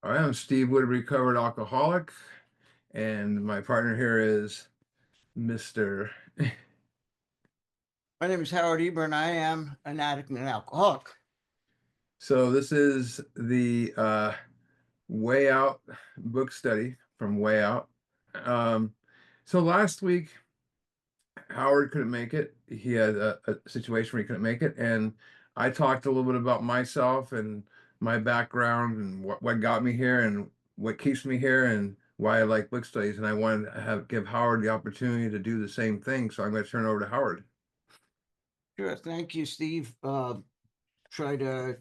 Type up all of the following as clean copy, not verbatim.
I'm Steve Wood, recovered alcoholic, and my partner here is Mr. My name is Howard Eber, and I am an addict and an alcoholic. So this is the Way Out book study from Way Out. Um, so last week Howard couldn't make it. He had a situation where he couldn't make it, and I talked a little bit about myself and my background and what got me here and what keeps me here and why I like book studies. And I wanted to give Howard the opportunity to do the same thing. So I'm going to turn it over to Howard. Sure, thank you, Steve. Try to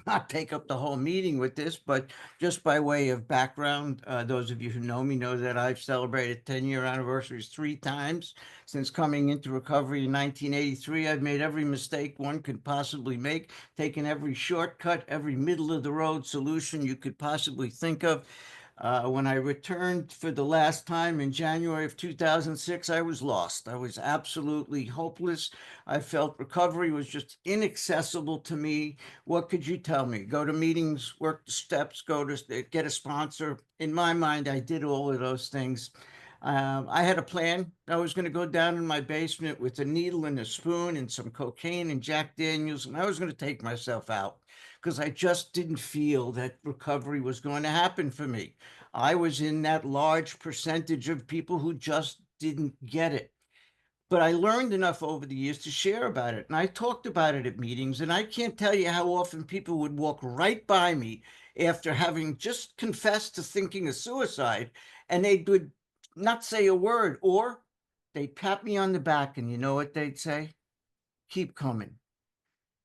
not take up the whole meeting with this, but just by way of background, those of you who know me know that I've celebrated 10-year anniversaries 3 times since coming into recovery in 1983. I've made every mistake one could possibly make, taken every shortcut, every middle of the road solution you could possibly think of. When I returned for the last time in January of 2006, I was lost. I was absolutely hopeless. I felt recovery was just inaccessible to me. What could you tell me? Go to meetings, work the steps, go to get a sponsor. In my mind, I did all of those things. I had a plan. I was going to go down in my basement with a needle and a spoon and some cocaine and Jack Daniels, and I was going to take myself out because I just didn't feel that recovery was going to happen for me. I was in that large percentage of people who just didn't get it. But I learned enough over the years to share about it. And I talked about it at meetings. And I can't tell you how often people would walk right by me after having just confessed to thinking of suicide, and they would not say a word, or they'd pat me on the back. And you know what they'd say? Keep coming.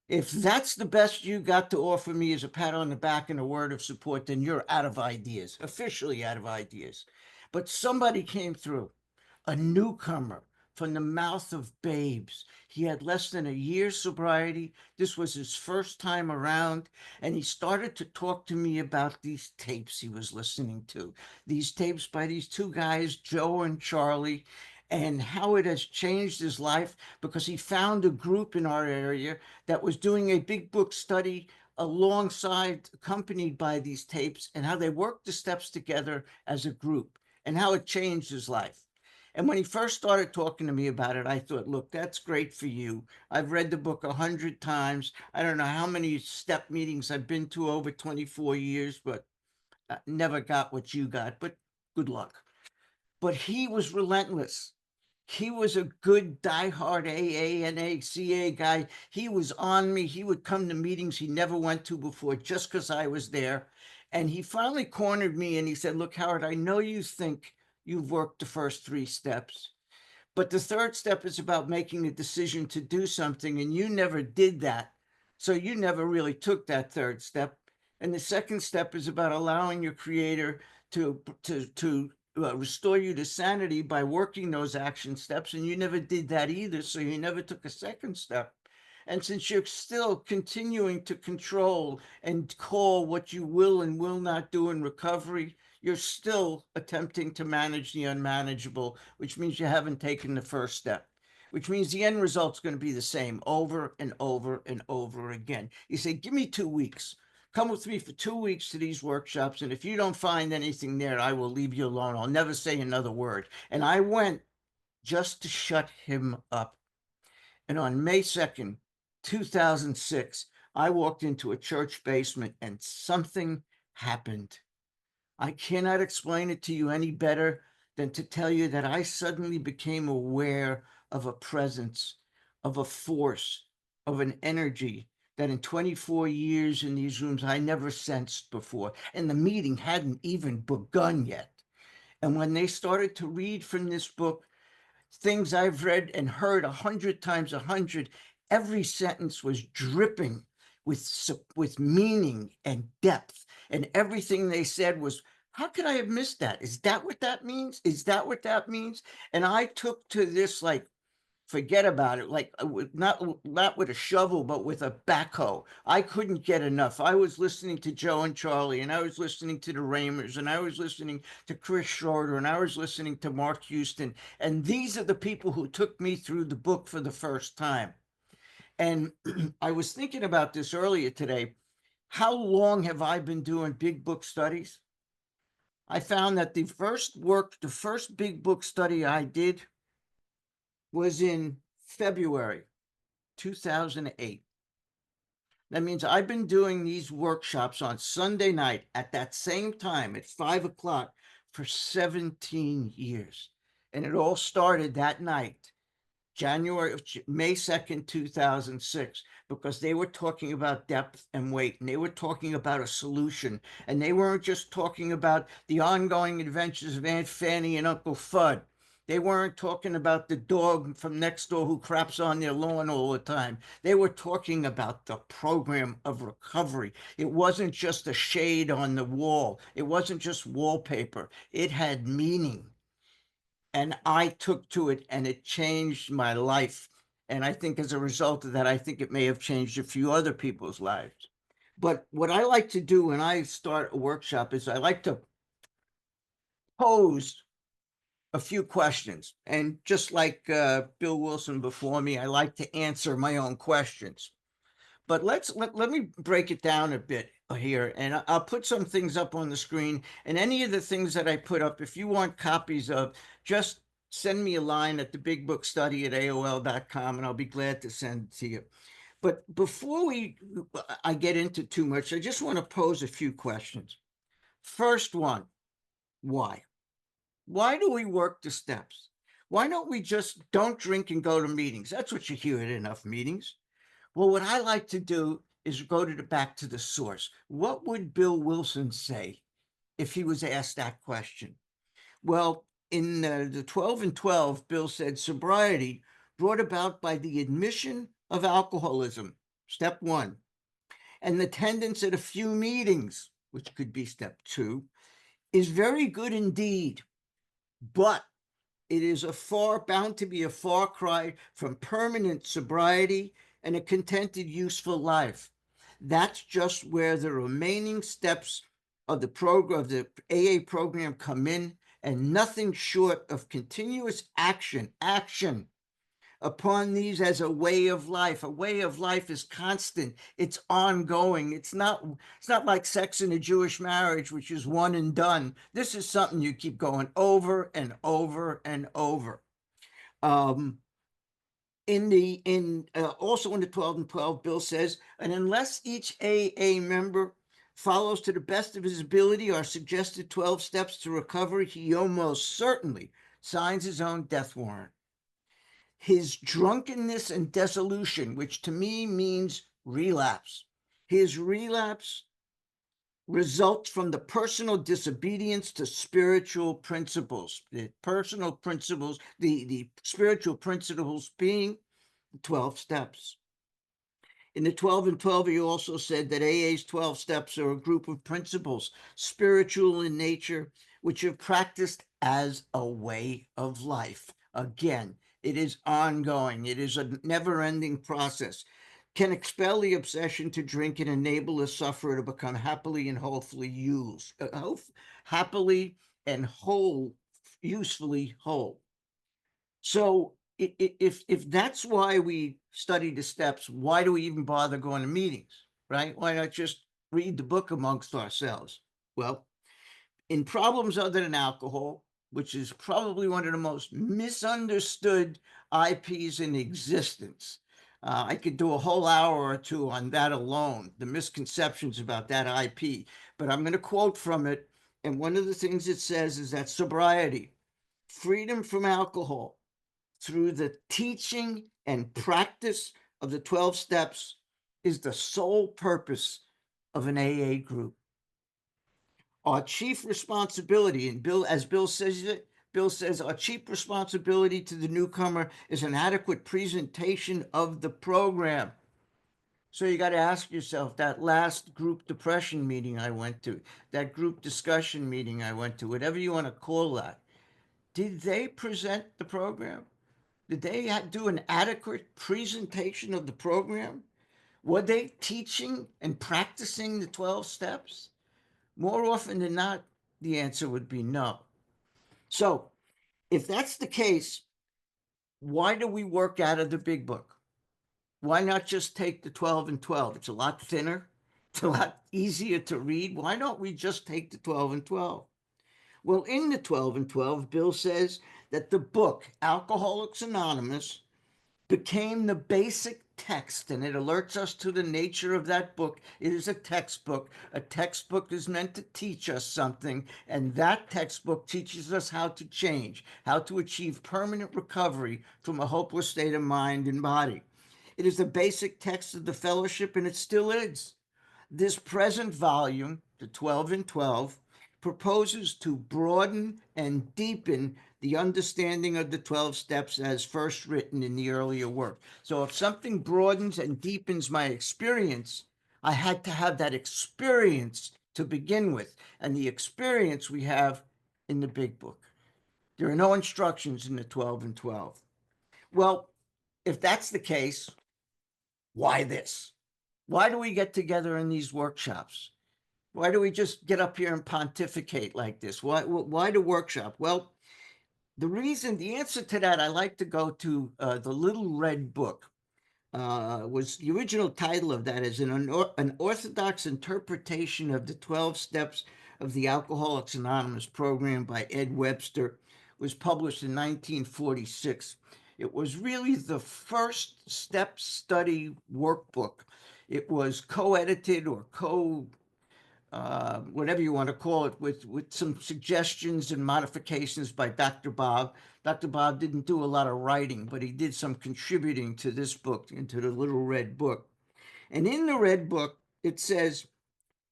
If that's the best you got to offer me is a pat on the back and a word of support, then you're out of ideas, officially out of ideas. But somebody came through, a newcomer from the mouth of babes. He had less than a year's sobriety. This was his first time around. And he started to talk to me about these tapes he was listening to, these tapes by these two guys, Joe and Charlie, and how it has changed his life because he found a group in our area that was doing a big book study alongside, accompanied by these tapes, and how they worked the steps together as a group and how it changed his life. And when he first started talking to me about it, I thought, look, that's great for you. I've read the book 100 times. I don't know how many step meetings I've been to over 24 years, but I never got what you got. But good luck. But he was relentless. He was a good diehard AA and ACA guy. He was on me. He would come to meetings he never went to before just because I was there. And he finally cornered me and he said, look, Howard, I know you think you've worked the first 3 steps, but the third step is about making a decision to do something, and you never did that. So you never really took that third step. And the second step is about allowing your creator to restore you to sanity by working those action steps, and you never did that either. So you never took a second step. And since you're still continuing to control and call what you will and will not do in recovery, you're still attempting to manage the unmanageable, which means you haven't taken the first step, which means the end result's going to be the same over and over and over again. You say, give me 2 weeks. Come with me for 2 weeks to these workshops. And if you don't find anything there, I will leave you alone. I'll never say another word. And I went just to shut him up. And on May 2nd, 2006, I walked into a church basement and something happened. I cannot explain it to you any better than to tell you that I suddenly became aware of a presence, of a force, of an energy that in 24 years in these rooms I never sensed before. And the meeting hadn't even begun yet. And when they started to read from this book, things I've read and heard 100 times 100, every sentence was dripping with meaning and depth. And everything they said was, how could I have missed that? Is that what that means? Is that what that means? And I took to this like, forget about it, like not with a shovel, but with a backhoe. I couldn't get enough. I was listening to Joe and Charlie, and I was listening to the Ramers, and I was listening to Chris Schroeder, and I was listening to Mark Houston. And these are the people who took me through the book for the first time. And I was thinking about this earlier today. How long have I been doing big book studies? I found that the first big book study I did was in February 2008. That means I've been doing these workshops on Sunday night at that same time at 5 o'clock for 17 years. And it all started that night, May 2nd, 2006, because they were talking about depth and weight, and they were talking about a solution. And they weren't just talking about the ongoing adventures of Aunt Fanny and Uncle Fudd. They weren't talking about the dog from next door who craps on their lawn all the time. They were talking about the program of recovery. It wasn't just a shade on the wall. It wasn't just wallpaper. It had meaning. And I took to it and it changed my life. And I think as a result of that, I think it may have changed a few other people's lives. But what I like to do when I start a workshop is I like to pose a few questions. And just like Bill Wilson before me, I like to answer my own questions. But let me break it down a bit here, and I'll put some things up on the screen. And any of the things that I put up, if you want copies of, just send me a line at thebigbookstudy@aol.com, and I'll be glad to send it to you. But before I get into too much, I just want to pose a few questions. First one, why? Why do we work the steps? Why don't we just don't drink and go to meetings? That's what you hear at enough meetings. Well, what I like to do is go back to the source. What would Bill Wilson say if he was asked that question? Well, in the 12 and 12, Bill said sobriety brought about by the admission of alcoholism, step one, and the attendance at a few meetings, which could be step two, is very good indeed, but it is bound to be a far cry from permanent sobriety and a contented, useful life. That's just where the remaining steps of the AA program come in, and nothing short of continuous action upon these as a way of life. A way of life is constant. It's ongoing. It's not like sex in a Jewish marriage, which is one and done. This is something you keep going over and over and over. Also in the 12 and 12, Bill says, and unless each AA member follows to the best of his ability our suggested 12 steps to recovery, he almost certainly signs his own death warrant. His drunkenness and dissolution, which to me means relapse, his relapse results from the personal disobedience to spiritual principles. The personal principles, the spiritual principles being the 12 steps. In the 12 and 12, he also said that AA's 12 steps are a group of principles, spiritual in nature, which are practiced as a way of life. Again, it is ongoing. It is a never-ending process. Can expel the obsession to drink and enable the sufferer to become happily and usefully whole. So if that's why we study the steps, why do we even bother going to meetings, right? Why not just read the book amongst ourselves? Well, in problems other than alcohol, which is probably one of the most misunderstood IPs in existence, I could do a whole hour or two on that alone, the misconceptions about that IP, but I'm going to quote from it. And one of the things it says is that sobriety, freedom from alcohol, through the teaching and practice of the 12 steps is the sole purpose of an AA group. Our chief responsibility, and Bill says our chief responsibility to the newcomer is an adequate presentation of the program. So you got to ask yourself, that last group depression meeting I went to, that group discussion meeting I went to, whatever you want to call that, did they present the program? Did they do an adequate presentation of the program? Were they teaching and practicing the 12 steps? More often than not, the answer would be no. So, if that's the case, why do we work out of the big book? Why not just take the 12 and 12? It's a lot thinner, it's a lot easier to read. Why don't we just take the 12 and 12? Well, in the 12 and 12, Bill says that the book, Alcoholics Anonymous, became the basic text, and it alerts us to the nature of that book. It is a textbook. A textbook is meant to teach us something, and that textbook teaches us how to change, how to achieve permanent recovery from a hopeless state of mind and body. It is the basic text of the fellowship, and it still is. This present volume, the 12 and 12, proposes to broaden and deepen the understanding of the 12 steps as first written in the earlier work. So if something broadens and deepens my experience, I had to have that experience to begin with. And the experience we have in the big book. There are no instructions in the 12 and 12. Well, if that's the case, why this? Why do we get together in these workshops? Why do we just get up here and pontificate like this? Why the workshop? Well, the answer to that, I like to go to the Little Red Book. Was the original title of that is an orthodox interpretation of the 12 steps of the Alcoholics Anonymous program by Ed Webster, was published in 1946. It was really the first step study workbook. It was co-edited or whatever you want to call it, with some suggestions and modifications by Dr. Bob. Dr. Bob didn't do a lot of writing, but he did some contributing to this book, into the Little Red Book. And in the Red Book, it says,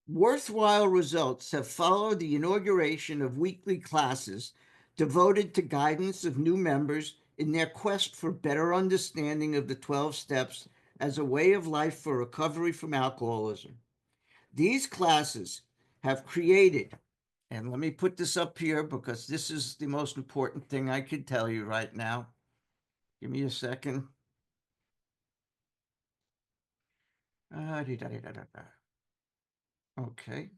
worthwhile results have followed the inauguration of weekly classes devoted to guidance of new members in their quest for better understanding of the 12 steps as a way of life for recovery from alcoholism. These classes have created, and let me put this up here because this is the most important thing I could tell you right now. Give me a second. Okay.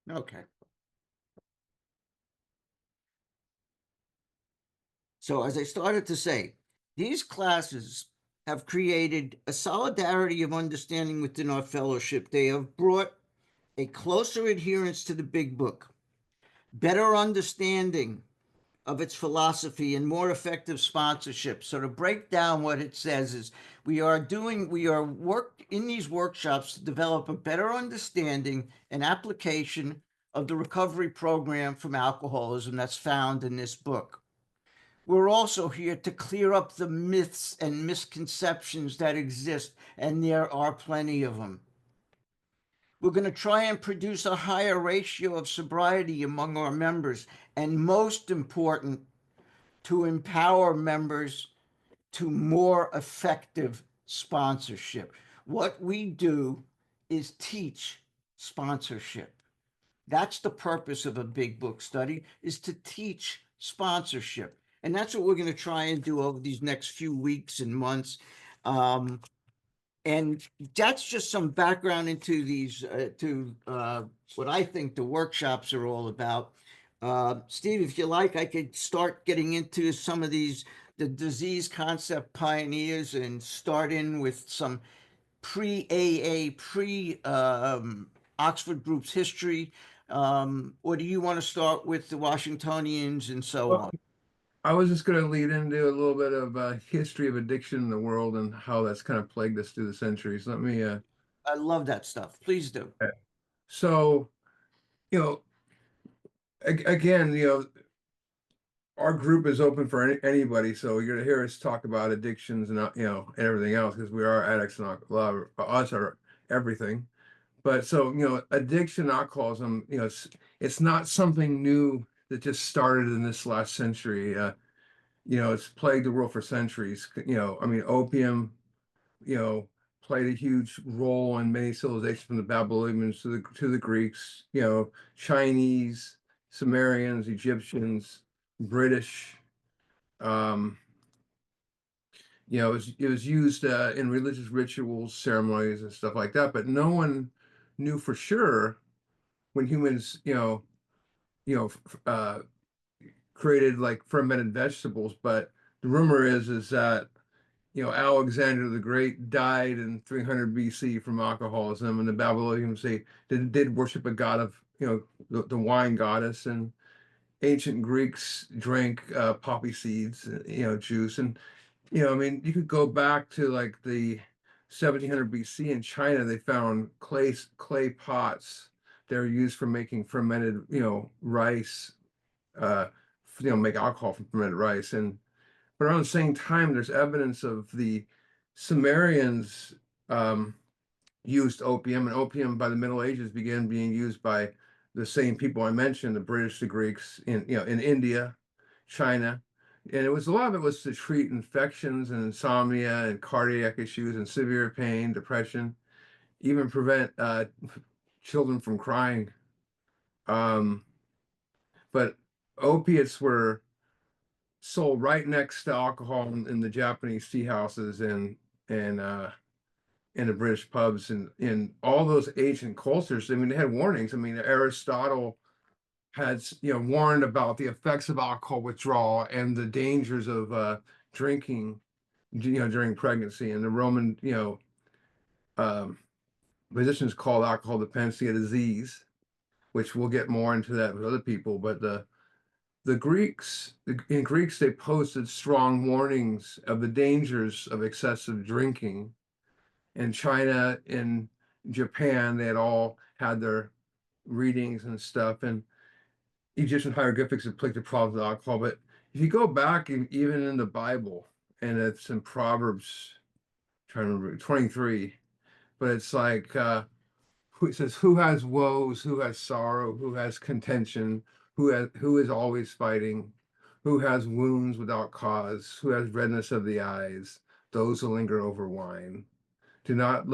Okay. So as I started to say, these classes have created a solidarity of understanding within our fellowship. They have brought a closer adherence to the big book, better understanding of its philosophy, and more effective sponsorship. So to break down what it says is we are work in these workshops to develop a better understanding and application of the recovery program from alcoholism that's found in this book. We're also here to clear up the myths and misconceptions that exist, and there are plenty of them. We're going to try and produce a higher ratio of sobriety among our members, and most important, to empower members to more effective sponsorship. What we do is teach sponsorship. That's the purpose of a big book study, is to teach sponsorship. And that's what we're going to try and do over these next few weeks and months. And that's just some background into these, what I think the workshops are all about. Steve, if you like, I could start getting into some of these, the disease concept pioneers, and start in with some pre-AA, Oxford Group's history. Or do you want to start with the Washingtonians and so Well, on? I was just going to lead into a little bit of history of addiction in the world and how that's kind of plagued us through the centuries. Let me, I love that stuff. Please do. so, you know, again, our group is open for anybody. So you're going to hear us talk about addictions and, and everything else because we are addicts and a lot of us are everything. But so, addiction, alcoholism, it's not something new that just started in this last century. It's plagued the world for centuries. I mean, opium, you know, played a huge role in many civilizations from the Babylonians to the Greeks, Chinese, Sumerians, Egyptians, British. Um, it was used in religious rituals, ceremonies, and stuff like that. But no one knew for sure when humans, you know, created like fermented vegetables. But the rumor is that Alexander the Great died in 300 BC from alcoholism, and the Babylonians did worship a god of, the wine goddess, and ancient Greeks drank poppy seeds, juice, and I mean, you could go back to like the 1700 BC in China. They found clay pots that are used for making fermented, rice, uh, make alcohol from fermented rice, and but around the same time, there's evidence of the Sumerians um, used opium, and opium by the Middle Ages began being used by the same people I mentioned, the British, the Greeks, in India, China, and a lot of it was to treat infections and insomnia and cardiac issues and severe pain, depression, even prevent children from crying. Um, but opiates were sold right next to alcohol in the Japanese tea houses and in the British pubs and in all those ancient cultures. I mean, they had warnings. I mean, Aristotle had warned about the effects of alcohol withdrawal and the dangers of drinking, during pregnancy. And the Roman, um, physicians called alcohol dependency a disease, which we'll get more into that with other people. But in Greeks, they posted strong warnings of the dangers of excessive drinking. In China, in Japan, they had all had their readings and stuff. And Egyptian hieroglyphics depicted problems with alcohol. But if you go back, even in the Bible, and it's in Proverbs, trying to remember, 23, but it's like, it says, who has woes, who has sorrow, who has contention, who is always fighting, who has wounds without cause, who has redness of the eyes, those who linger over wine. Do not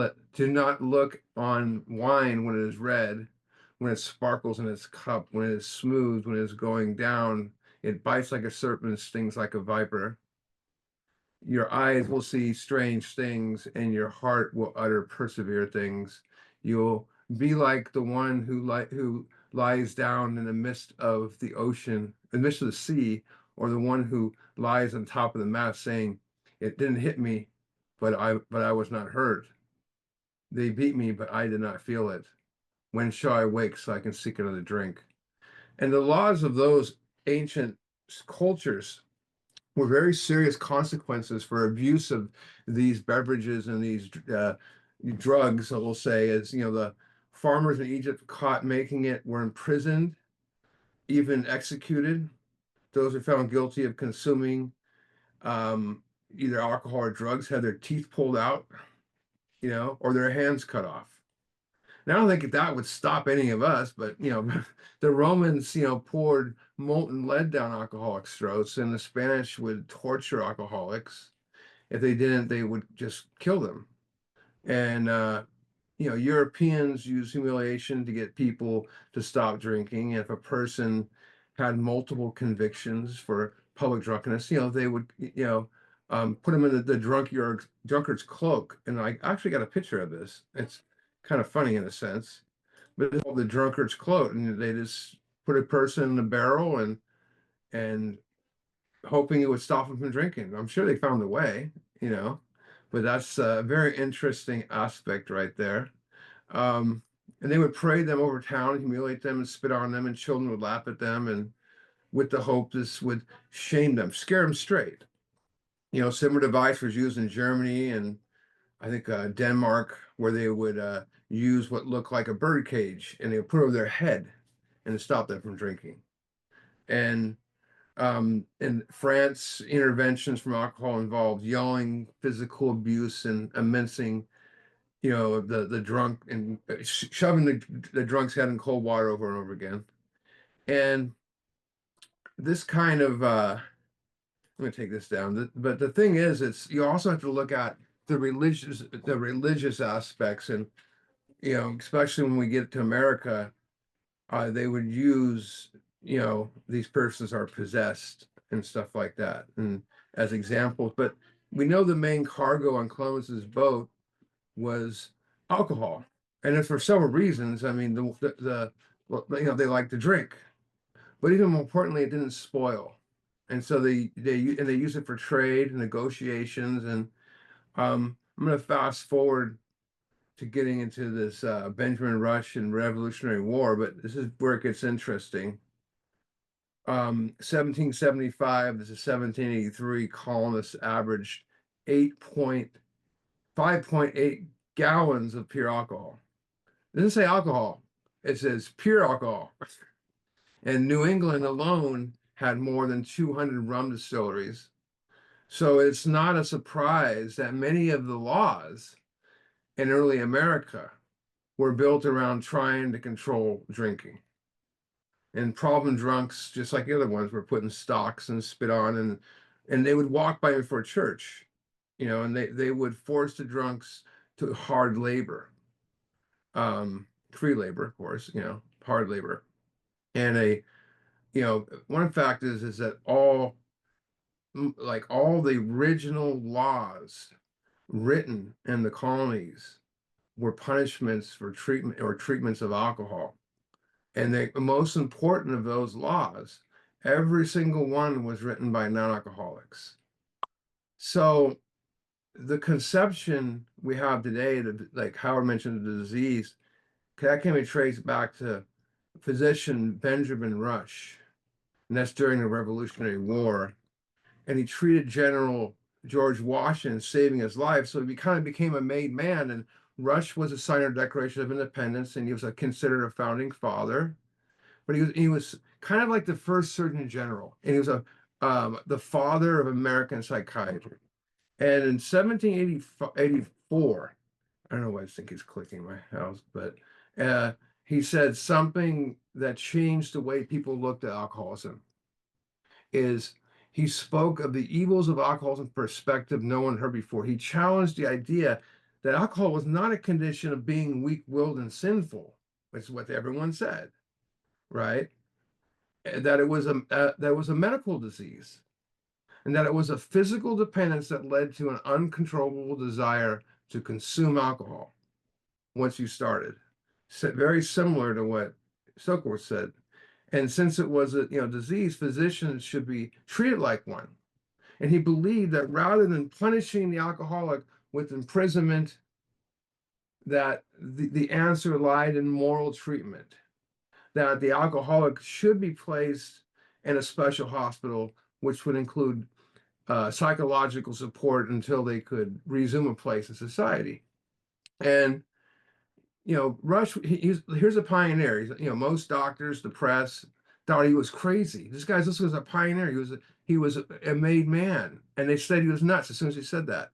look on wine when it is red, when it sparkles in its cup, when it is smooth, when it is going down. It bites like a serpent, stings like a viper. Your eyes will see strange things, and your heart will utter persevere things. You'll be like the one who lies down in the midst of the ocean, in the midst of the sea, or the one who lies on top of the mast, saying, "It didn't hit me, but I was not hurt. They beat me, but I did not feel it. When shall I wake so I can seek another drink?" And the laws of those ancient cultures were very serious consequences for abuse of these beverages and these drugs. I will say, as the farmers in Egypt caught making it were imprisoned, even executed. Those who found guilty of consuming um, either alcohol or drugs had their teeth pulled out, or their hands cut off. And I don't think that would stop any of us, but the Romans, poured molten lead down alcoholics' throats, and the Spanish would torture alcoholics. If they didn't, they would just kill them. And Europeans use humiliation to get people to stop drinking. And if a person had multiple convictions for public drunkenness, they would, put them in the drunkard's cloak. And I actually got a picture of this. It's kind of funny in a sense, but it's called the drunkard's cloak, and they just put a person in a barrel and hoping it would stop them from drinking. I'm sure they found a way, you know, but that's a very interesting aspect right there. And they would parade them over town, humiliate them, and spit on them, and children would laugh at them, and with the hope this would shame them, scare them straight. Similar device was used in Germany and I think Denmark, where they would use what looked like a bird cage, and they would put it over their head and stop them from drinking. And in France, interventions from alcohol involved yelling, physical abuse, and immencing, the drunk and shoving the drunk's head in cold water over and over again. And this kind of I'm going to take this down. But the thing is, you also have to look at the religious aspects, and especially when we get to America, they would use these persons are possessed and stuff like that, and as examples. But we know the main cargo on Columbus's boat was alcohol, and it's for several reasons. I mean, well, they like to drink, but even more importantly, it didn't spoil. And so they use it for trade and negotiations, and I'm going to fast forward to getting into this Benjamin Rush and Revolutionary War, but this is where it gets interesting. 1775 to 1783, colonists averaged 5.8 gallons of pure alcohol. It doesn't say alcohol, it says pure alcohol. And New England alone had more than 200 rum distilleries. So it's not a surprise that many of the laws in early America were built around trying to control drinking. And problem drunks, just like the other ones, were put in stocks and spit on, and they would walk by before church, and they would force the drunks to hard labor, free labor, of course, hard labor. And one fact is that all the original laws written in the colonies were punishments for treatment or treatments of alcohol. And the most important of those laws, every single one was written by non-alcoholics. So the conception we have today, that, like Howard mentioned, the disease, that can be traced back to physician Benjamin Rush, and that's during the Revolutionary War. And he treated General George Washington, saving his life. So he kind of became a made man. And Rush was a signer of the Declaration of Independence, and he was considered a founding father. But he was kind of like the first Surgeon General, and he was the father of American psychiatry. And in 1784, I don't know why I think he's clicking my house, but uh, he said something that changed the way people looked at alcoholism. Is he spoke of the evils of alcoholism from perspective no one heard before. He challenged the idea that alcohol was not a condition of being weak-willed and sinful, which is what everyone said, right? That it was a medical disease, and that it was a physical dependence that led to an uncontrollable desire to consume alcohol once you started. Very similar to what Silkworth said. And since it was a disease, physicians should be treated like one. And he believed that rather than punishing the alcoholic with imprisonment, that the answer lied in moral treatment, that the alcoholic should be placed in a special hospital, which would include psychological support until they could resume a place in society. And Rush, here's a pioneer. Most doctors, the press, thought he was crazy. This was a pioneer. He was a made man, and they said he was nuts as soon as he said that.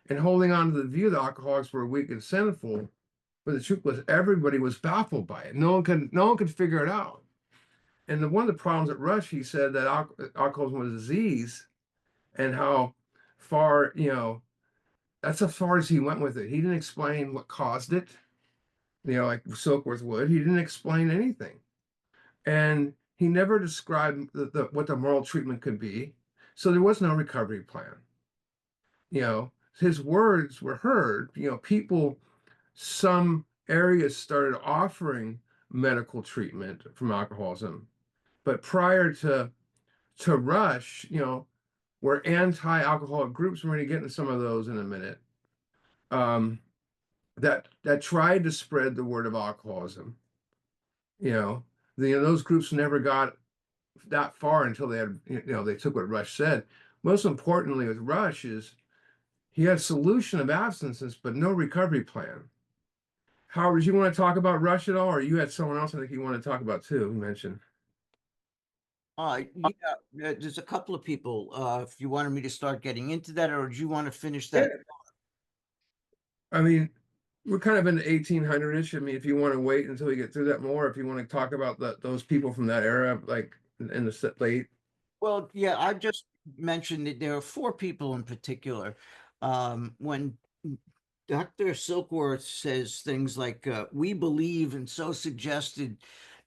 And holding on to the view that alcoholics were weak and sinful, but the truth was everybody was baffled by it. No one could figure it out. And one of the problems at Rush, he said that alcoholism was a disease, and how far, that's as far as he went with it. He didn't explain what caused it, like Silkworth would. He didn't explain anything. And he never described what the moral treatment could be. So there was no recovery plan. His words were heard. Some areas started offering medical treatment from alcoholism. But prior to Rush, were anti-alcoholic groups. We're going to get into some of those in a minute. That tried to spread the word of alcoholism. Those groups never got that far until they took what Rush said. Most importantly with Rush is he had solution of abstinences, but no recovery plan. Howard, do you want to talk about Rush at all, or you had someone else I think you want to talk about too? You mentioned. Yeah, there's a couple of people. If you wanted me to start getting into that, or do you want to finish Yeah, that? I mean, we're kind of in the 1800-ish. I mean, if you want to wait until we get through that more, if you want to talk about those people from that era, like in the late. Well, yeah, I just mentioned that there are four people in particular. When Dr. Silkworth says things like, we believe and so suggested,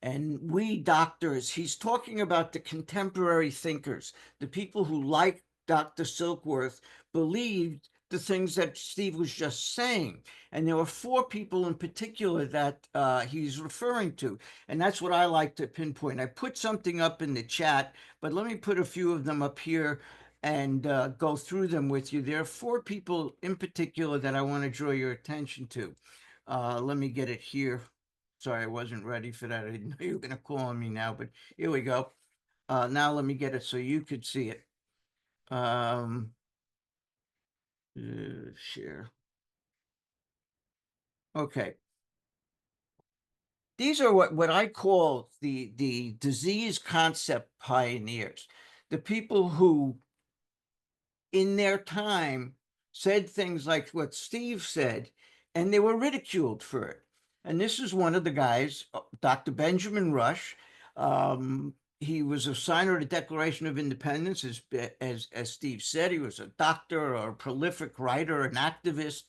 and we doctors, he's talking about the contemporary thinkers, the people who, like Dr. Silkworth, believed the things that Steve was just saying. And there were four people in particular that he's referring to. And that's what I like to pinpoint. I put something up in the chat, but let me put a few of them up here. and go through them with you. There are four people in particular that I want to draw your attention to. Let me get it here. Sorry, I wasn't ready for that. I didn't know you were going to call on me now, but here we go. Now let me get it so you could see it. Share. Okay. These are what I call the disease concept pioneers, the people who in their time said things like what Steve said, and they were ridiculed for it. And this is one of the guys, Dr. Benjamin Rush. He was a signer of the Declaration of Independence, as Steve said. He was a doctor, or a prolific writer, an activist.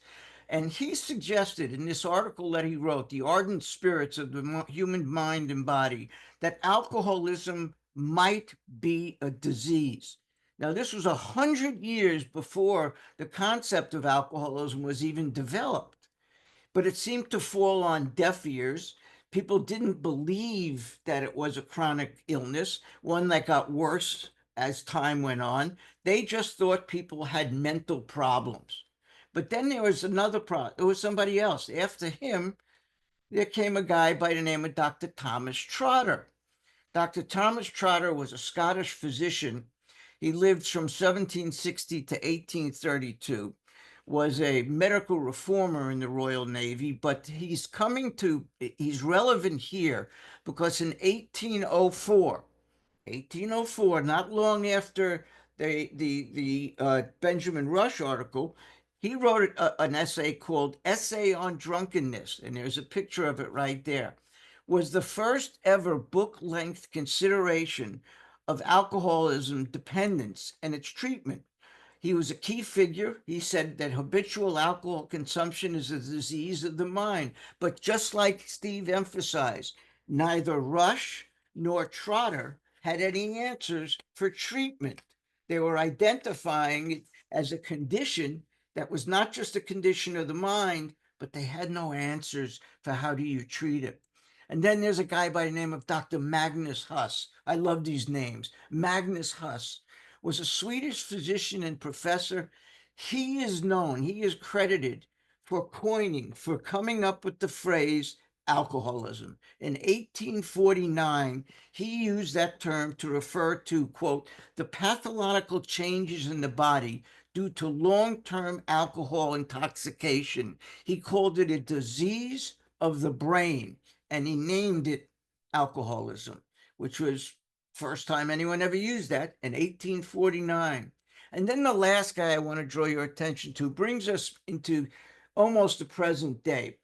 And he suggested in this article that he wrote, The Ardent Spirits of the Human Mind and Body, that alcoholism might be a disease. Now, this was 100 years before the concept of alcoholism was even developed, but it seemed to fall on deaf ears. People didn't believe that it was a chronic illness, one that got worse as time went on. They just thought people had mental problems. But then there was another problem. It was somebody else. After him, there came a guy by the name of Dr. Thomas Trotter. Dr. Thomas Trotter was a Scottish physician. He lived from 1760 to 1832, was a medical reformer in the Royal Navy, but he's relevant here because in 1804, not long after the Benjamin Rush article, he wrote an essay called Essay on Drunkenness, and there's a picture of it right there, was the first ever book-length consideration of alcoholism dependence and its treatment. He was a key figure. He said that habitual alcohol consumption is a disease of the mind. But just like Steve emphasized, neither Rush nor Trotter had any answers for treatment. They were identifying it as a condition that was not just a condition of the mind, but they had no answers for how do you treat it. And then there's a guy by the name of Dr. Magnus Huss. I love these names. Magnus Huss was a Swedish physician and professor. He is credited for coming up with the phrase alcoholism. In 1849, he used that term to refer to, quote, the pathological changes in the body due to long-term alcohol intoxication. He called it a disease of the brain, and he named it alcoholism, which was first time anyone ever used that in 1849. And then the last guy I want to draw your attention to brings us into almost the present day.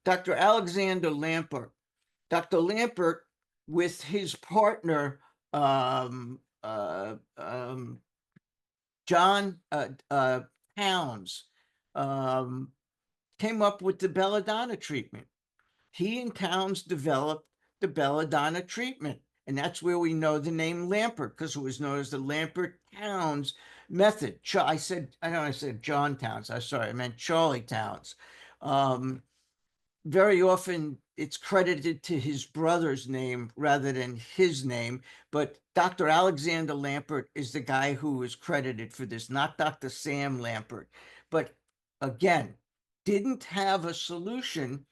Dr. Alexander Lampert. Dr. Lampert, with his partner, John Towns, came up with the belladonna treatment. He and Towns developed the belladonna treatment. And that's where we know the name Lampert, because it was known as the Lampert Towns method. I said John Towns. I'm sorry, I meant Charlie Towns. Very often it's credited to his brother's name rather than his name, but Dr. Alexander Lampert is the guy who is credited for this, not Dr. Sam Lampert. But again, didn't have a solution,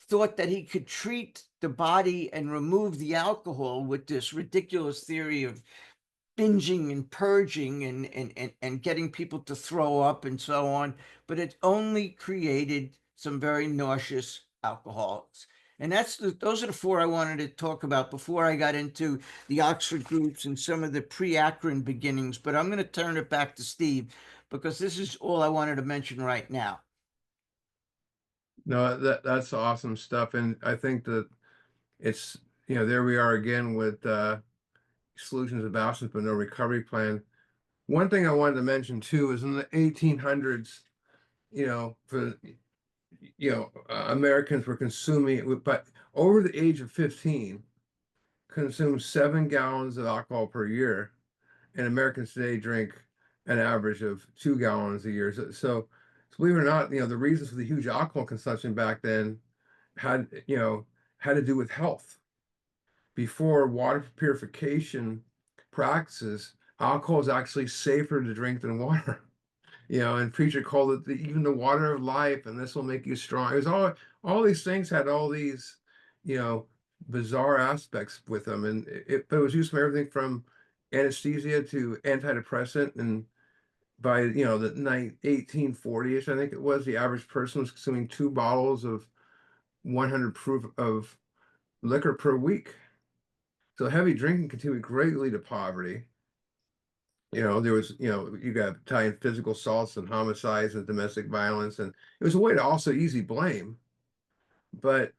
thought that he could treat the body and remove the alcohol with this ridiculous theory of binging and purging and getting people to throw up and so on, but it only created some very nauseous alcoholics. And those are the four I wanted to talk about before I got into the Oxford groups and some of the pre-Akron beginnings. But I'm going to turn it back to Steve because this is all I wanted to mention right now. No, that's awesome stuff. And I think that it's, there we are again with solutions of absence, but no recovery plan. One thing I wanted to mention too is in the 1800s, Americans were consuming, but over the age of 15, consume 7 gallons of alcohol per year, and Americans today drink an average of 2 gallons a year. So believe it or not, the reasons for the huge alcohol consumption back then had to do with health. Before water purification practices, alcohol is actually safer to drink than water. And preacher called it even the water of life, and this will make you strong. It was all these things had all these, you know, bizarre aspects with them, and it was used for everything from anesthesia to antidepressant. And by the 1840ish, I think it was, the average person was consuming 2 bottles of 100 proof of liquor per week. So heavy drinking contributed greatly to poverty. There was, you got Italian physical assaults and homicides and domestic violence, and it was a way to also easy blame. But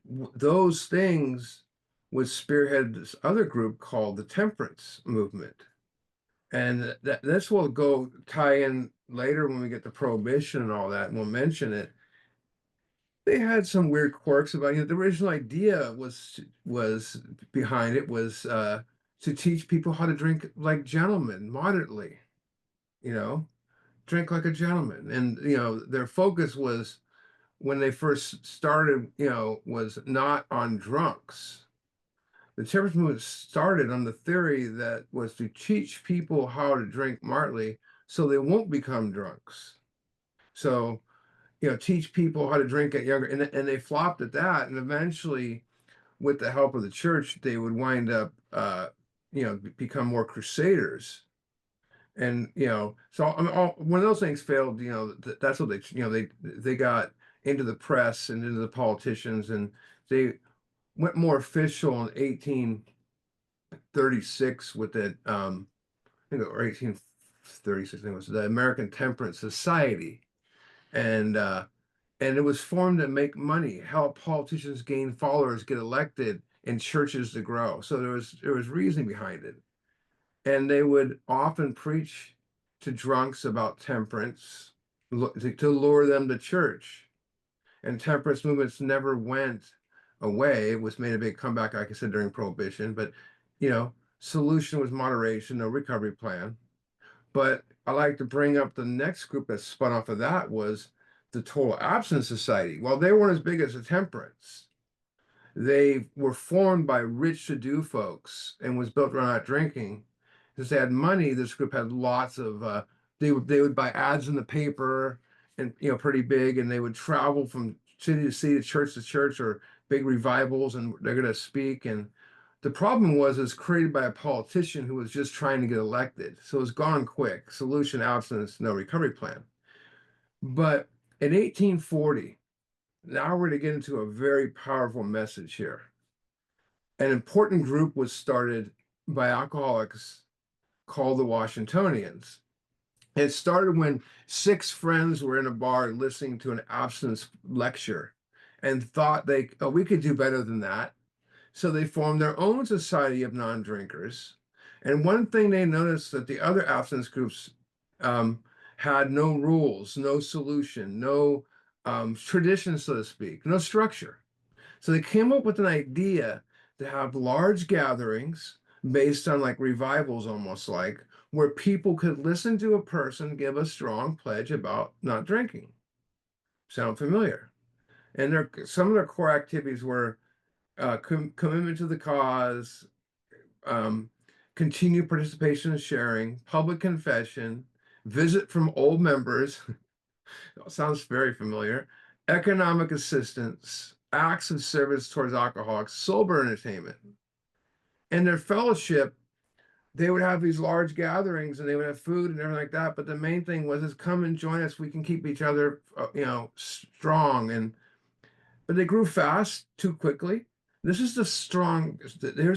those things would spearhead this other group called the temperance movement. And this will go tie in later when we get to prohibition and all that, and we'll mention it. They had some weird quirks about, the original idea was behind it was to teach people how to drink like gentlemen, moderately, you know, drink like a gentleman. And their focus was, when they first started, was not on drunks. The temperance movement started on the theory that was to teach people how to drink moderately so they won't become drunks. So, teach people how to drink at younger, and they flopped at that, and eventually, with the help of the church, they would wind up, become more crusaders. And so I mean, when those things failed, that's what they got into the press and into the politicians, and they went more official in 1836 with it, I think, or 1836, I think it was the American Temperance Society. And it was formed to make money, help politicians gain followers, get elected, and churches to grow. So there was reasoning behind it. And they would often preach to drunks about temperance, to lure them to church. And temperance movements never went away. It was made a big comeback, like I said, during Prohibition. But, solution was moderation, no recovery plan. But I like to bring up the next group that spun off of that was the Total Abstinence Society. Well, they weren't as big as the temperance. They were formed by rich to-do folks and was built around not drinking. Since they had money, this group had lots of they would buy ads in the paper, and pretty big, and they would travel from city to city, to church, or big revivals, and they're going to speak. And the problem was it's created by a politician who was just trying to get elected. So it was gone quick. Solution: abstinence, no recovery plan. But in 1840, now we're going to get into a very powerful message here. An important group was started by alcoholics called the Washingtonians. It started when 6 friends were in a bar listening to an abstinence lecture and thought we could do better than that. So they formed their own society of non-drinkers. And one thing they noticed, that the other abstinence groups had no rules, no solution, no tradition, so to speak, no structure. So they came up with an idea to have large gatherings based on like revivals, almost like, where people could listen to a person give a strong pledge about not drinking. Sound familiar? And some of their core activities were commitment to the cause, um, continued participation and sharing, public confession, visit from old members. Sounds very familiar. Economic assistance, acts of service towards alcoholics, sober entertainment. And their fellowship, they would have these large gatherings, and they would have food and everything like that. But the main thing was, is come and join us. We can keep each other, strong. But they grew fast too quickly. This is the strong.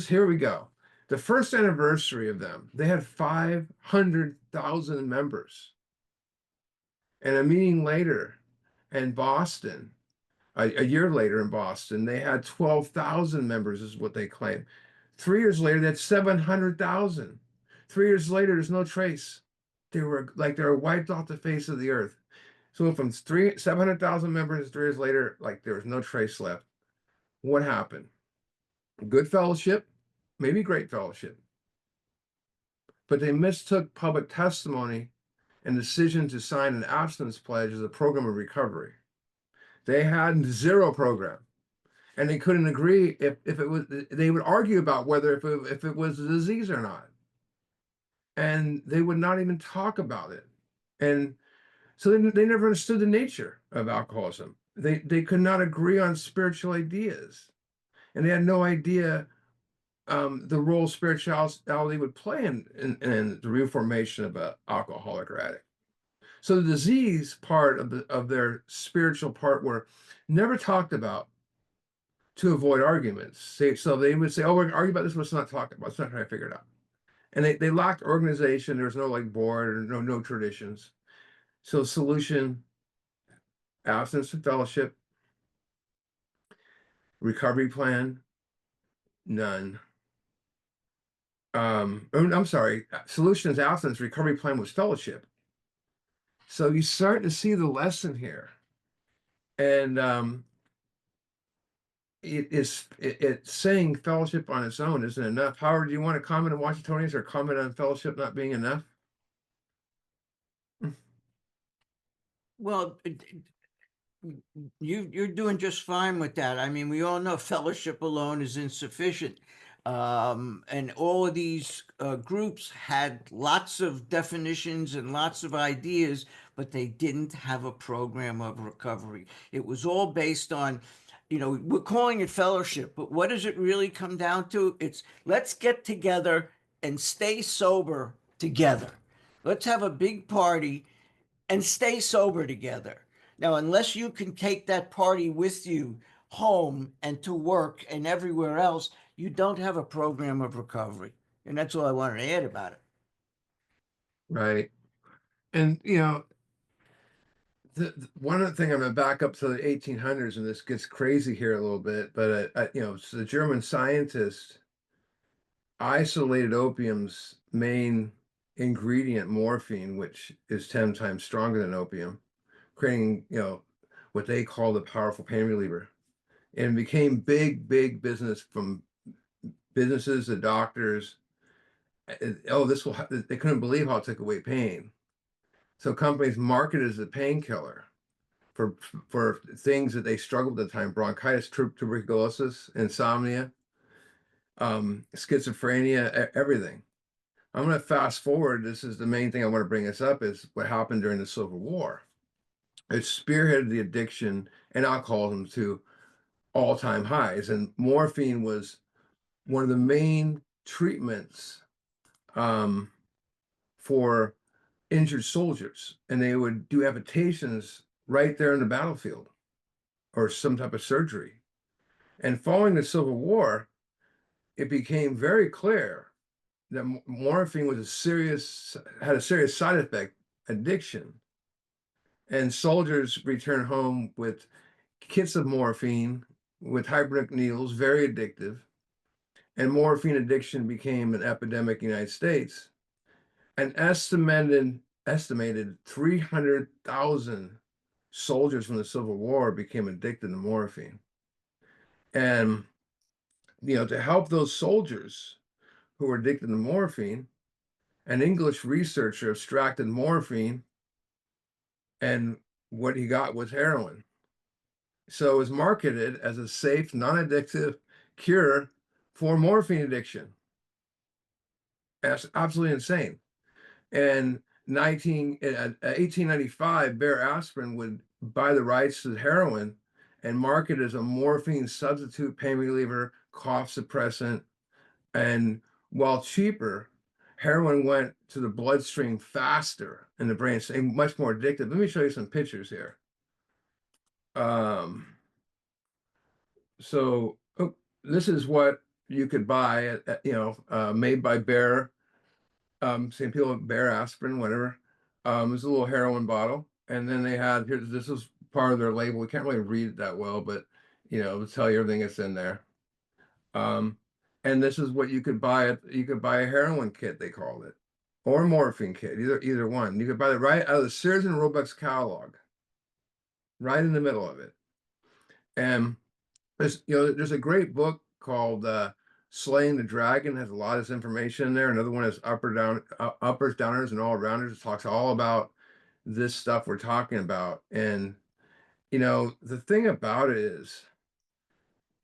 Here we go. The first anniversary of them, they had 500,000 members. And a meeting later in Boston, a year later in Boston, they had 12,000 members, is what they claim. 3 years later, that's 700,000. 3 years later, there's no trace. They were wiped off the face of the earth. So from 700,000 members 3 years later, like there was no trace left. What happened? Good fellowship, maybe great fellowship, but they mistook public testimony and decision to sign an abstinence pledge as a program of recovery. They had zero program, and they couldn't agree if it was. They would argue about whether if it was a disease or not. and they would not even talk about it. And so they never understood the nature of alcoholism. They could not agree on spiritual ideas, and they had no idea the role spirituality would play in the reformation of an alcoholic or addict. So the disease part of their spiritual part were never talked about to avoid arguments. So they would say, "Oh, we're gonna argue about this. Let's not talk about. Let's not try to figure it out." And they lacked organization. There was no like board or no traditions. So solution: absence of fellowship, recovery plan, none. I'm sorry. Solution is absence. Recovery plan was fellowship. So you start to see the lesson here, and it's saying fellowship on its own isn't enough. Howard, do you want to comment on Washingtonians or comment on fellowship not being enough? Well, you're doing just fine with that. I mean, we all know fellowship alone is insufficient. And all of these groups had lots of definitions and lots of ideas, but they didn't have a program of recovery. It was all based on, we're calling it fellowship, but what does it really come down to? It's let's get together and stay sober together. Let's have a big party and stay sober together. Now, unless you can take that party with you home and to work and everywhere else, you don't have a program of recovery. And that's all I wanted to add about it. Right. And one of the thing I'm going to back up to the 1800s, and this gets crazy here a little bit, but so the German scientist isolated opium's main ingredient, morphine, which is 10 times stronger than opium, creating what they call the powerful pain reliever, and it became big business from businesses to doctors. Oh, they couldn't believe how it took away pain. So companies market it as a painkiller for things that they struggled at the time: bronchitis, tuberculosis, insomnia, schizophrenia, everything. I'm going to fast forward. This is the main thing I want to bring us up is what happened during the Civil War. It spearheaded the addiction and alcoholism to all-time highs, and morphine was one of the main treatments um, for injured soldiers, and they would do amputations right there in the battlefield or some type of surgery. And following the Civil War, it became very clear that morphine had a serious side effect, addiction. And soldiers returned home with kits of morphine with hypertonic needles, very addictive. And morphine addiction became an epidemic in the United States. An estimated 300,000 soldiers from the Civil War became addicted to morphine. And to help those soldiers who were addicted to morphine, an English researcher extracted morphine, and what he got was heroin. So it was marketed as a safe, non-addictive cure for morphine addiction. That's absolutely insane. And 1895, Bear Aspirin would buy the rights to heroin and market it as a morphine substitute pain reliever, cough suppressant, and while cheaper, heroin went to the bloodstream faster in the brain, so much more addictive. Let me show you some pictures here. Um, so this is what you could buy made by Bear, same people with Bear Aspirin, whatever. It's a little heroin bottle, and then they had here. This is part of their label. We can't really read it that well, but it'll tell you everything that's in there. Um, and this is what you could buy. You could buy a heroin kit, they called it, or a morphine kit, either one. You could buy it right out of the Sears and Roebuck's catalog, right in the middle of it. And there's a great book called Slaying the Dragon, has a lot of this information in there. Another one is Uppers, Downers, and All Rounders. It talks all about this stuff we're talking about. And the thing about it is,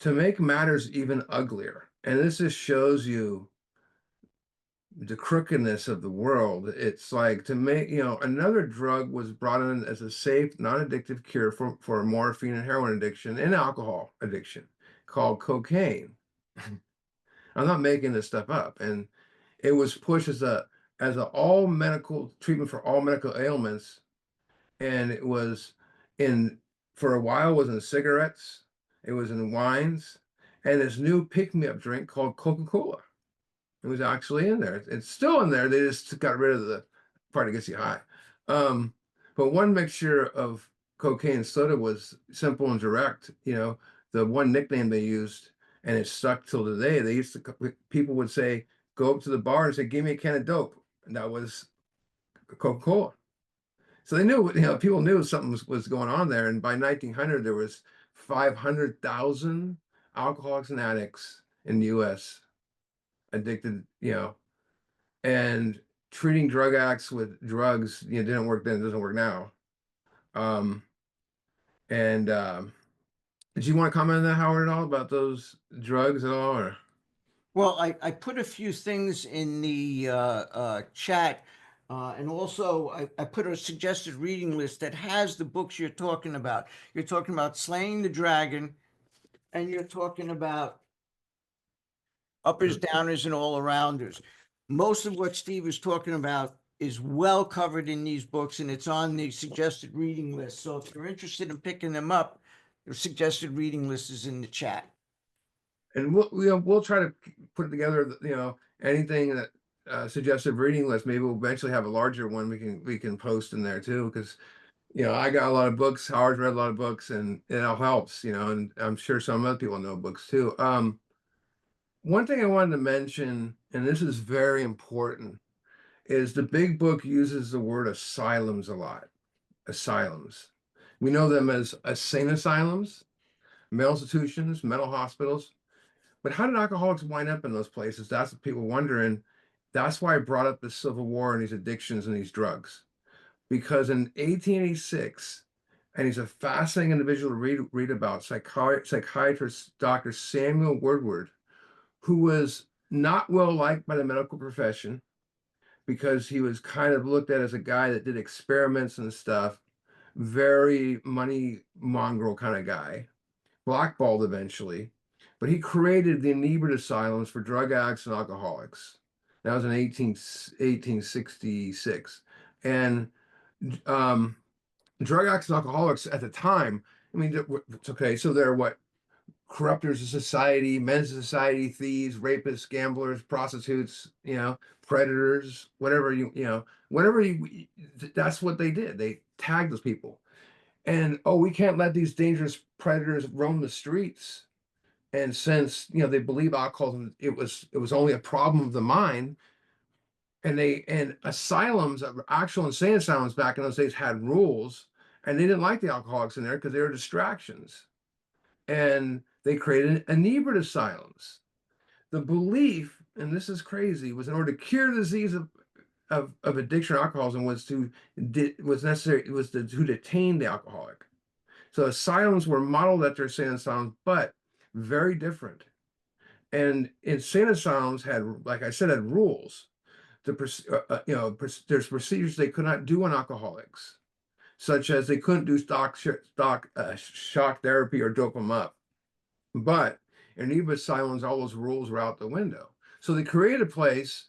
to make matters even uglier, and this just shows you the crookedness of the world. It's like to make, another drug was brought in as a safe, non-addictive cure for morphine and heroin addiction and alcohol addiction called cocaine. I'm not making this stuff up. And it was pushed as a all medical treatment for all medical ailments. And it was in for a while was in cigarettes, it was in wines, and this new pick-me-up drink called Coca-Cola. It was actually in there. It's still in there. They just got rid of the part that gets you high. Um, but one mixture of cocaine and soda was simple and direct. The one nickname they used, and it stuck till today. They used to people would say, go up to the bar and say, "Give me a can of dope," and that was Coca-Cola. So they knew, people knew something was going on there. And by 1900, there was 500,000 alcoholics and addicts in the U.S. addicted, and treating drug addicts with drugs, didn't work then, doesn't work now. Um, and did you want to comment on that, Howard, at all about those drugs at all, or? Well, I put a few things in the chat, and also I put a suggested reading list that has the books you're talking about. You're talking about Slaying the Dragon, and you're talking about Uppers, Downers, and All Arounders. Most of what Steve is talking about is well covered in these books, and it's on the suggested reading list. So if you're interested in picking them up, the suggested reading list is in the chat. And we'll try to put together, anything that suggestive reading list. Maybe we'll eventually have a larger one we can post in there too, because I got a lot of books. Howard's read a lot of books, and it all helps, and I'm sure some other people know books too. One thing I wanted to mention, and this is very important, is the big book uses the word asylums a lot. Asylums. We know them as insane asylums, mental institutions, mental hospitals. But how did alcoholics wind up in those places? That's what people wondering. That's why I brought up the Civil War and these addictions and these drugs. Because in 1886, and he's a fascinating individual to read about, psychiatrist Dr. Samuel Woodward, who was not well liked by the medical profession because he was kind of looked at as a guy that did experiments and stuff, very money mongrel kind of guy, blackballed eventually. But he created the inebriate asylums for drug addicts and alcoholics. That was in 1866. And um, drug addicts and alcoholics at the time, I mean, it's okay. So they're what? Corrupters of society, men's society, thieves, rapists, gamblers, prostitutes, predators, whatever that's what they did. They tagged those people. And oh, we can't let these dangerous predators roam the streets. And since they believe alcoholism, it was only a problem of the mind, and asylums, actual insane asylums back in those days had rules, and they didn't like the alcoholics in there because they were distractions. And they created inebriate asylums. The belief, and this is crazy, was in order to cure the disease of addiction or alcoholism was necessary, it was to detain the alcoholic. So asylums were modeled after insane asylums, but very different. And insane asylums had, like I said, had rules. There's procedures they could not do on alcoholics, such as they couldn't do shock therapy or dope them up. But in Eva Asylums, all those rules were out the window. So they created a place,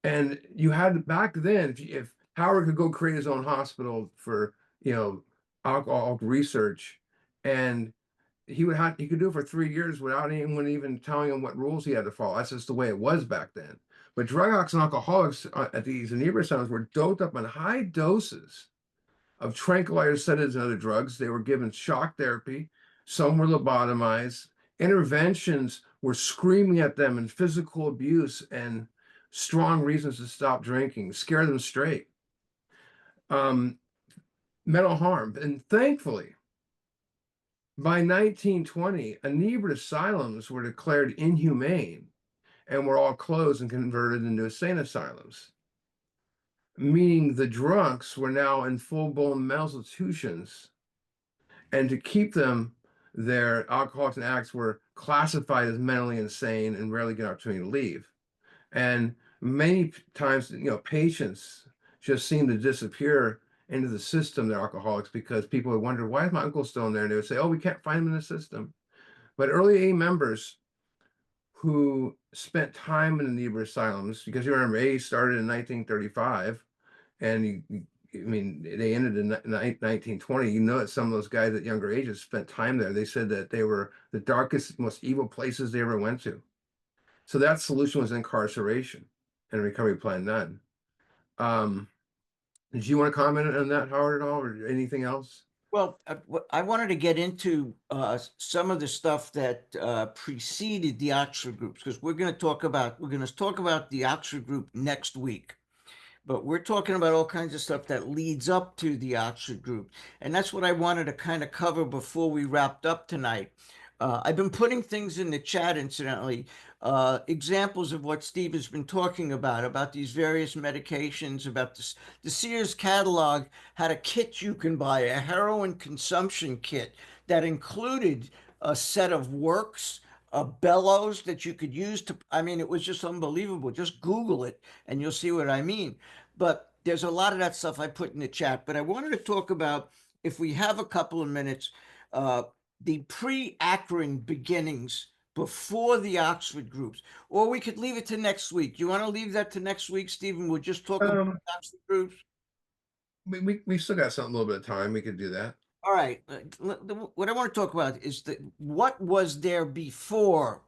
and you had back then, if Howard could go create his own hospital for alcohol research, and he could do it for 3 years without anyone even telling him what rules he had to follow. That's just the way it was back then. But drug addicts and alcoholics at these inebriate centers were doped up on high doses of tranquilizers, sedatives, and other drugs. They were given shock therapy. Some were lobotomized. Interventions were screaming at them and physical abuse and strong reasons to stop drinking, scare them straight. Um, Mental harm. And thankfully, by 1920, inebriate asylums were declared inhumane and were all closed and converted into insane asylums, meaning the drunks were now in full-blown mental institutions. And to keep them there, alcoholics and addicts were classified as mentally insane and rarely get an opportunity to leave. And Many times, patients just seem to disappear into the system, they're alcoholics, because people would wonder, why is my uncle still in there? And they would say, oh, we can't find him in the system. But early A members who spent time in the Niebuhr asylums, because you remember A started in 1935, and I mean, they ended in 1920. You know that some of those guys at younger ages spent time there. They said that they were the darkest, most evil places they ever went to. So that solution was incarceration and recovery plan none. Um, did you want to comment on that, Howard, at all, or anything else? Well, I wanted to get into some of the stuff that preceded the Oxford groups, because we're going to talk about the Oxford group next week. But we're talking about all kinds of stuff that leads up to the Oxford group. And that's what I wanted to kind of cover before we wrapped up tonight. I've been putting things in the chat, incidentally, examples of what Steve has been talking about these various medications, about this. The Sears catalog had a kit you can buy, a heroin consumption kit that included a set of works, bellows that you could use to, I mean, it was just unbelievable. Just Google it and you'll see what I mean. But there's a lot of that stuff I put in the chat. But I wanted to talk about, if we have a couple of minutes, uh, the pre-Akron beginnings before the Oxford groups, or we could leave it to next week. You want to leave that to next week, Stephen? We'll just talk about Um, Oxford groups. we still got something, a little bit of time. We could do that. All right. What I want to talk about is what was there before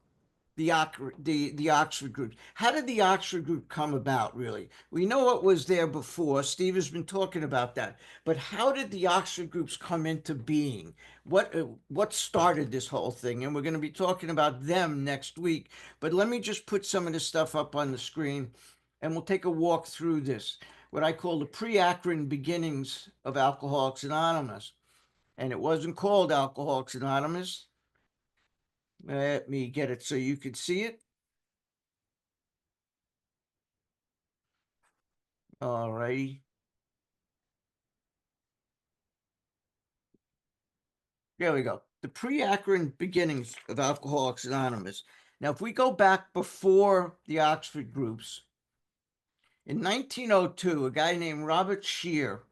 the Oxford group. How did the Oxford group come about, really? We know what was there before. Steve has been talking about that. But how did the Oxford groups come into being? What started this whole thing? And we're going to be talking about them next week. But let me just put some of this stuff up on the screen and we'll take a walk through this, what I call the pre-Akron beginnings of Alcoholics Anonymous. And it wasn't called Alcoholics Anonymous. Let me get it so you can see it. All righty. There we go. The pre-Akron beginnings of Alcoholics Anonymous. Now, if we go back before the Oxford groups, in 1902, a guy named Robert Speer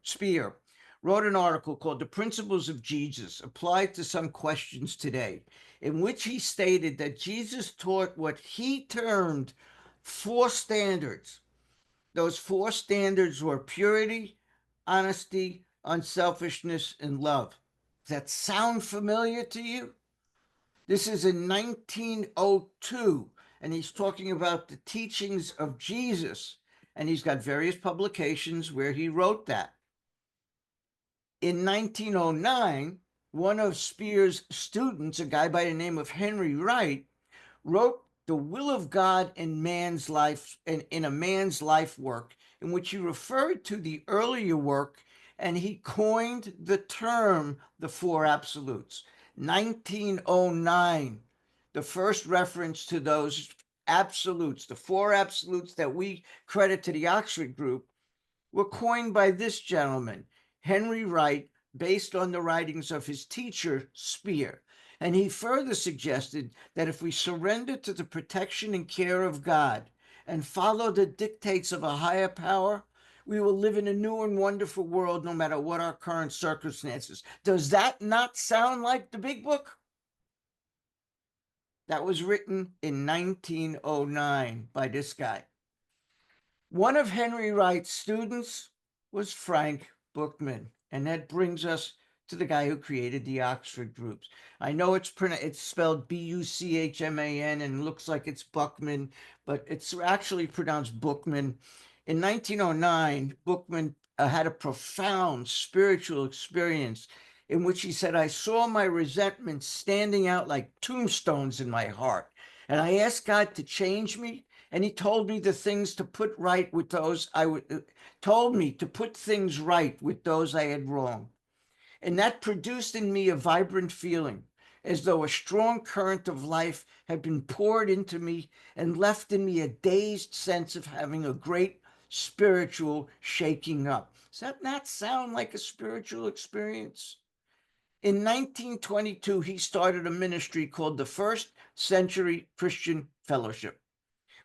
wrote an article called The Principles of Jesus Applied to Some Questions Today, in which he stated that Jesus taught what he termed four standards. Those four standards were purity, honesty, unselfishness, and love. Does that sound familiar to you? This is in 1902, and he's talking about the teachings of Jesus, and he's got various publications where he wrote that. In 1909, one of Spear's students, a guy by the name of Henry Wright, wrote The Will of God in Man's Life, in a Man's Life work, in which he referred to the earlier work and he coined the term the Four Absolutes. 1909, the first reference to those absolutes, the four absolutes that we credit to the Oxford group, were coined by this gentleman, Henry Wright, based on the writings of his teacher, Spear. And he further suggested that if we surrender to the protection and care of God and follow the dictates of a higher power, we will live in a new and wonderful world no matter what our current circumstances. Does that not sound like the big book? That was written in 1909 by this guy. One of Henry Wright's students was Frank Bookman. And that brings us to the guy who created the Oxford groups. I know it's spelled Buchman and looks like it's Buckman, but it's actually pronounced Bookman. In 1909, Bookman had a profound spiritual experience in which he said, I saw my resentment standing out like tombstones in my heart. And I asked God to change me. And he told me the things to put right with those told me to put things right with those I had wronged. And that produced in me a vibrant feeling, as though a strong current of life had been poured into me and left in me a dazed sense of having a great spiritual shaking up. Does that not sound like a spiritual experience? In 1922, he started a ministry called the First Century Christian Fellowship.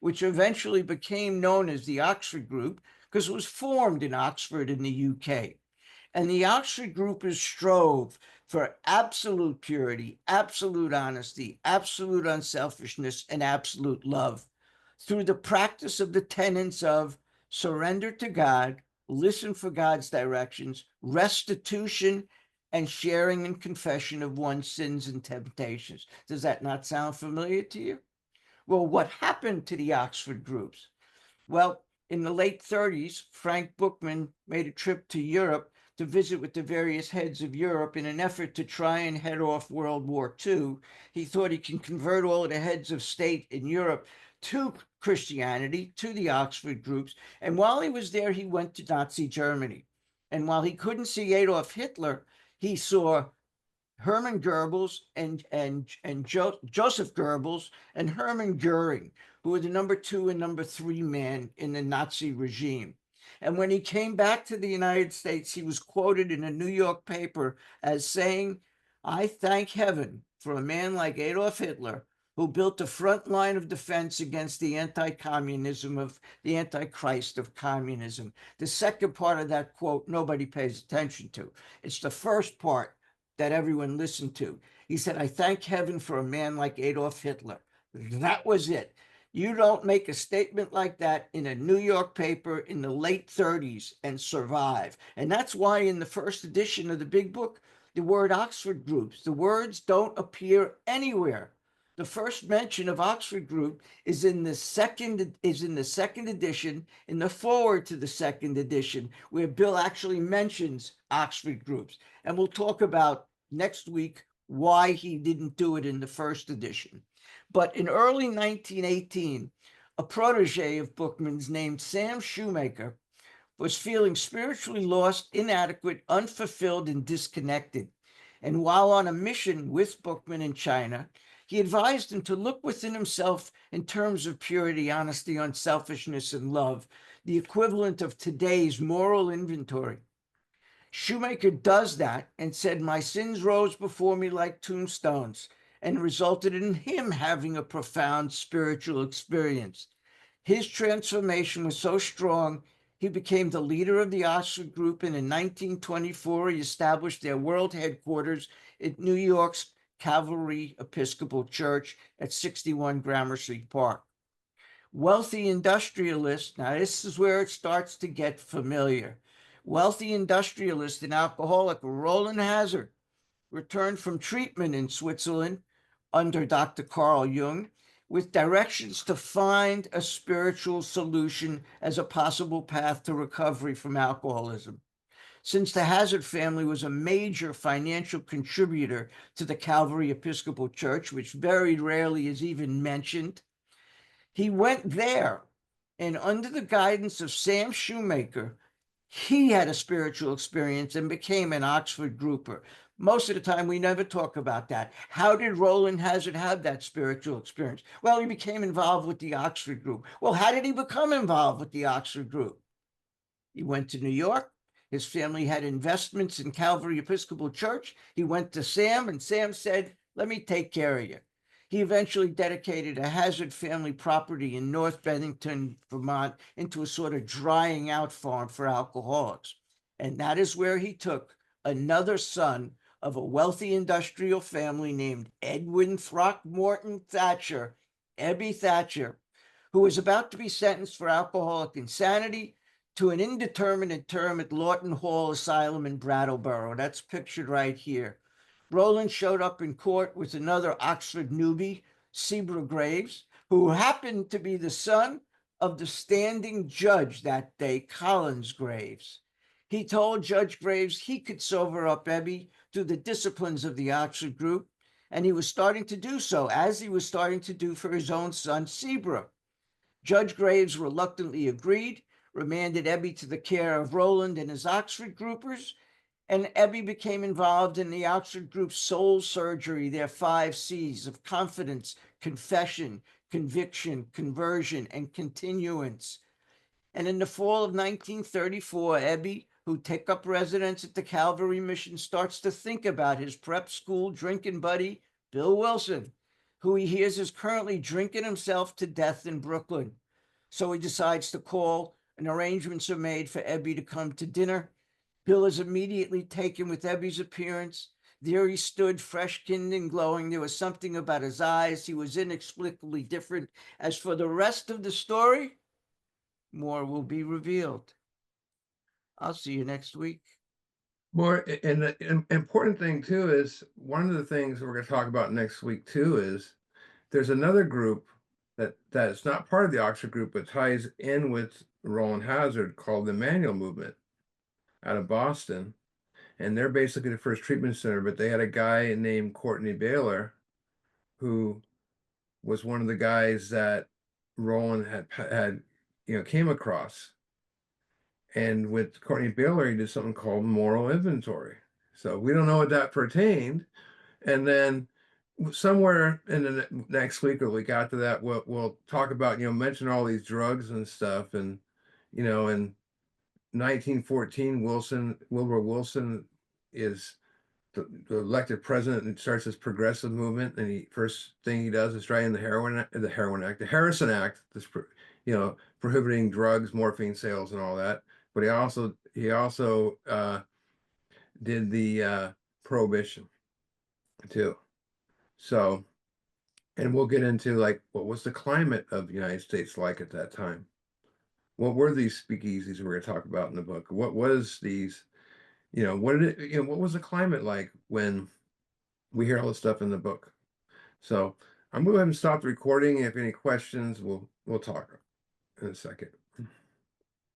which eventually became known as the Oxford Group because it was formed in Oxford in the UK. And the Oxford Groupers strove for absolute purity, absolute honesty, absolute unselfishness, and absolute love through the practice of the tenets of surrender to God, listen for God's directions, restitution, and sharing and confession of one's sins and temptations. Does that not sound familiar to you? Well, what happened to the Oxford groups? Well, in the late 30s, Frank Bookman made a trip to Europe to visit with the various heads of Europe in an effort to try and head off World War II. He thought he can convert all of the heads of state in Europe to Christianity, to the Oxford groups. And while he was there, he went to Nazi Germany. And while he couldn't see Adolf Hitler, he saw Hermann Goebbels and Joseph Goebbels and Hermann Goering, who were the number 2 and number 3 man in the Nazi regime. And when he came back to the United States, he was quoted in a New York paper as saying, "I thank heaven for a man like Adolf Hitler, who built the front line of defense against the anti-communism of the antichrist of communism." The second part of that quote, nobody pays attention to. It's the first part that everyone listened to. He said, "I thank heaven for a man like Adolf Hitler." That was it. You don't make a statement like that in a New York paper in the late 30s and survive. And that's why in the first edition of the big book, the word Oxford groups, the words don't appear anywhere. The first mention of Oxford group is in the second edition, in the forward to the second edition, where Bill actually mentions Oxford groups. And we'll talk about next week why he didn't do it in the first edition. But in early 1918, a protege of Bookman's named Sam Shoemaker was feeling spiritually lost, inadequate, unfulfilled, and disconnected. And while on a mission with Bookman in China, he advised him to look within himself in terms of purity, honesty, unselfishness, and love, the equivalent of today's moral inventory. Shoemaker does that and said, "My sins rose before me like tombstones," and resulted in him having a profound spiritual experience. His transformation was so strong, he became the leader of the Oxford Group, and in 1924, he established their world headquarters at New York's Calvary Episcopal Church at 61 Gramercy Park. Wealthy industrialists, now this is where it starts to get familiar. Wealthy industrialist and alcoholic Roland Hazard returned from treatment in Switzerland under Dr. Carl Jung with directions to find a spiritual solution as a possible path to recovery from alcoholism. Since the Hazard family was a major financial contributor to the Calvary Episcopal Church, which very rarely is even mentioned, he went there, and under the guidance of Sam Shoemaker, he had a spiritual experience and became an Oxford grouper. Most of the time, we never talk about that. How did Roland Hazard have that spiritual experience? Well, he became involved with the Oxford group. Well, how did he become involved with the Oxford group? He went to New York. His family had investments in Calvary Episcopal Church. He went to Sam, and Sam said, "Let me take care of you." He eventually dedicated a Hazard family property in North Bennington, Vermont, into a sort of drying out farm for alcoholics. And that is where he took another son of a wealthy industrial family named Edwin Throckmorton Thatcher, Ebby Thatcher, who was about to be sentenced for alcoholic insanity to an indeterminate term at Lawton Hall Asylum in Brattleboro. That's pictured right here. Roland showed up in court with another Oxford newbie, Sebra Graves, who happened to be the son of the standing judge that day, Collins Graves. He told Judge Graves he could sober up Ebby through the disciplines of the Oxford group, and he was starting to do so, as he was starting to do for his own son, Sebra. Judge Graves reluctantly agreed, remanded Ebby to the care of Roland and his Oxford groupers, and Ebby became involved in the Oxford Group's soul surgery, their 5 C's of confidence, confession, conviction, conversion, and continuance. And in the fall of 1934, Ebby, who took up residence at the Calvary Mission, starts to think about his prep school drinking buddy, Bill Wilson. who he hears is currently drinking himself to death in Brooklyn. So he decides to call, and arrangements are made for Ebby to come to dinner. Bill is immediately taken with Ebby's appearance. There he stood, fresh-skinned and glowing. There was something about his eyes. He was inexplicably different. As for the rest of the story, more will be revealed. I'll see you next week. More, and the important thing too is one of the things we're going to talk about next week too is there's another group that's not part of the Oxford group but ties in with Roland Hazard called the Manual Movement out of Boston, and they're basically the first treatment center. But they had a guy named Courtney Baylor who was one of the guys that Roland had came across. And with Courtney Baylor, he did something called moral inventory. So we don't know what that pertained. And then somewhere in the next week or week after that, we'll talk about, mention all these drugs and stuff. And, in 1914, Wilbur Wilson is the elected president and starts this progressive movement. And he first thing he does is try in the Harrison Act, this, prohibiting drugs, morphine sales, and all that. But he also did the prohibition too. So, and we'll get into like what was the climate of the United States like at that time? What were these speakeasies we're going to talk about in the book? What was these, what did it, what was the climate like when we hear all this stuff in the book? So I'm going to go ahead and stop the recording. If any questions, we'll talk in a second.